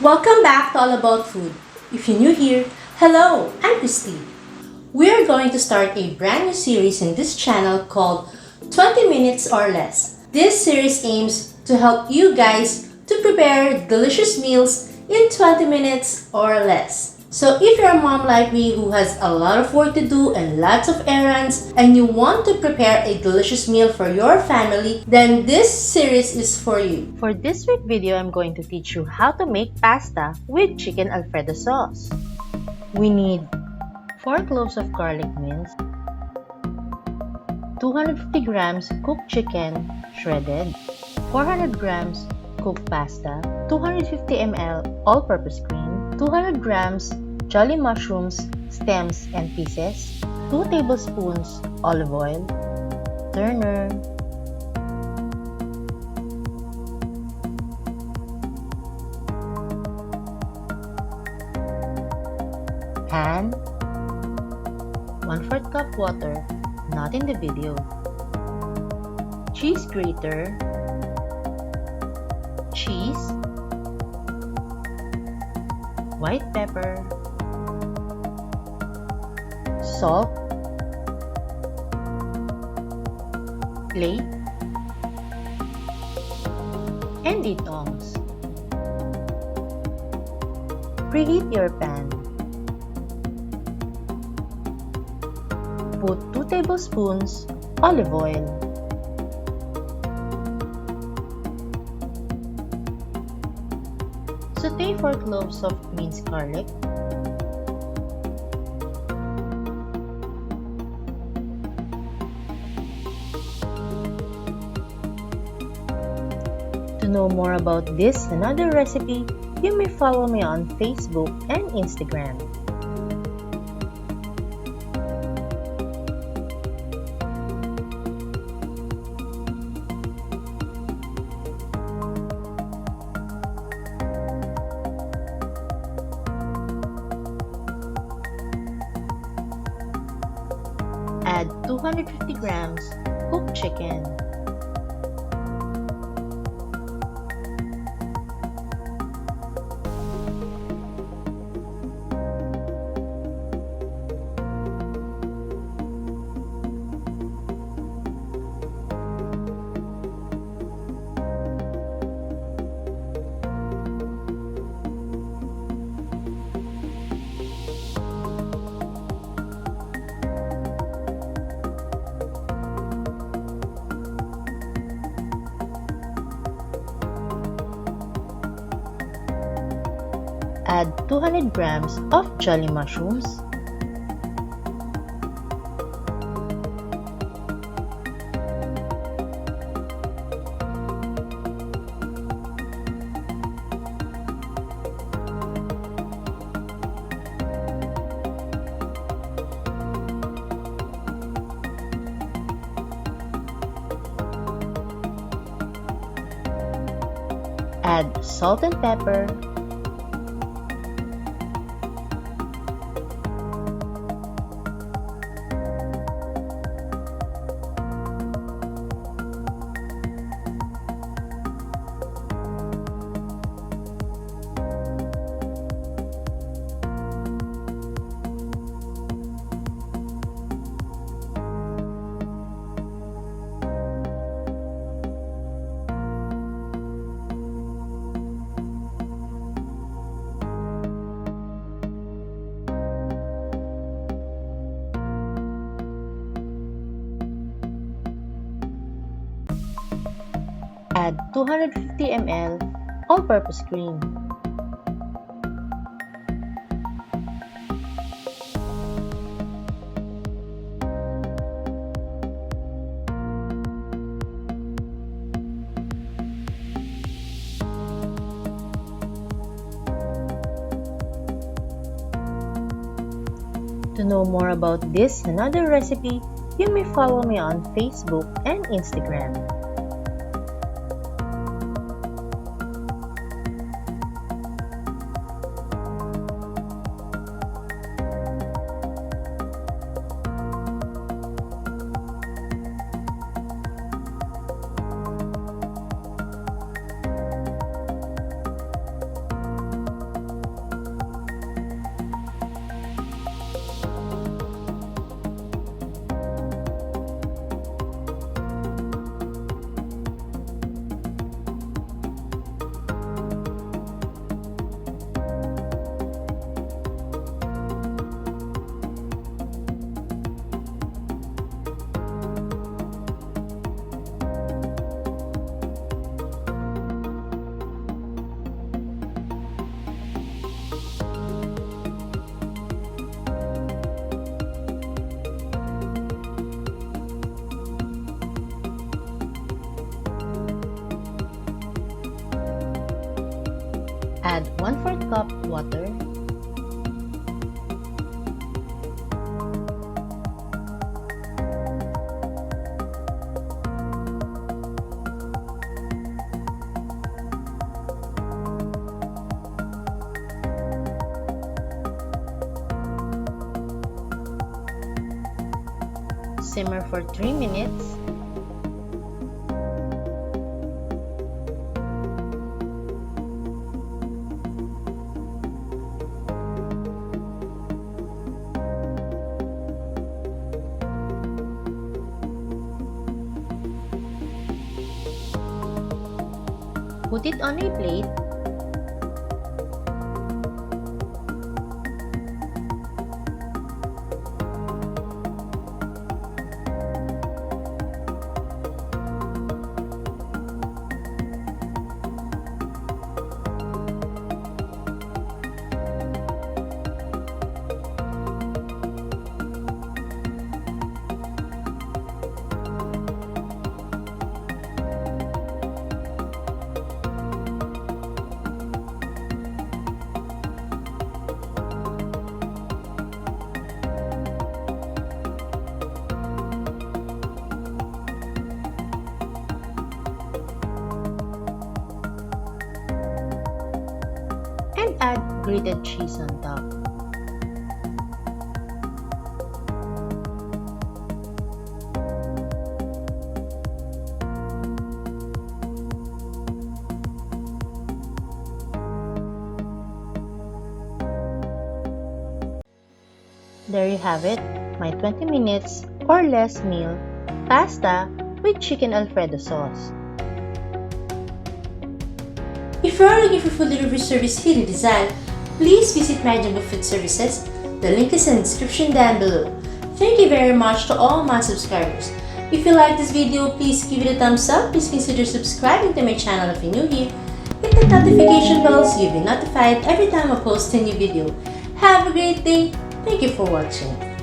Welcome back to All About Food. If you're new here, hello, I'm Christie. We are going to start a brand new series in this channel called 20 Minutes or Less. This series aims to help you guys to prepare delicious meals in 20 minutes or less. So if you're a mom like me who has a lot of work to do and lots of errands and you want to prepare a delicious meal for your family, then this series is for you. For this week video, I'm going to teach you how to make pasta with chicken Alfredo sauce. We need 4 cloves of garlic minced, 250 grams cooked chicken shredded, 400 grams cooked pasta, 250 ml all-purpose cream, 200 grams jolly mushrooms, stems and pieces, 2 tablespoons olive oil, turner, pan, 1/4 cup water, not in the video, cheese grater, cheese, white pepper, salt, plate, and the tongs. Preheat your pan. Put 2 tablespoons olive oil. Saute 4 cloves of minced garlic. To know more about this and other recipe, you may follow me on Facebook and Instagram. Add 250 grams cooked chicken. Add 200 grams of jolly mushrooms, add salt and pepper, add 250 ml all-purpose cream. To know more about this and other recipe, you may follow me on Facebook and Instagram. Add 1/4 cup water. Simmer for 3 minutes. Put it on a plate. And add grated cheese on top. There you have it, my 20 minutes or less meal, pasta with chicken Alfredo sauce. If you are looking for food delivery service here in Rizal, please visit Majumbo Food Services. The link is in the description down below. Thank you very much to all my subscribers. If you like this video, please give it a thumbs up. Please consider subscribing to my channel if you're new here. Hit the notification bell so you'll be notified every time I post a new video. Have a great day. Thank you for watching.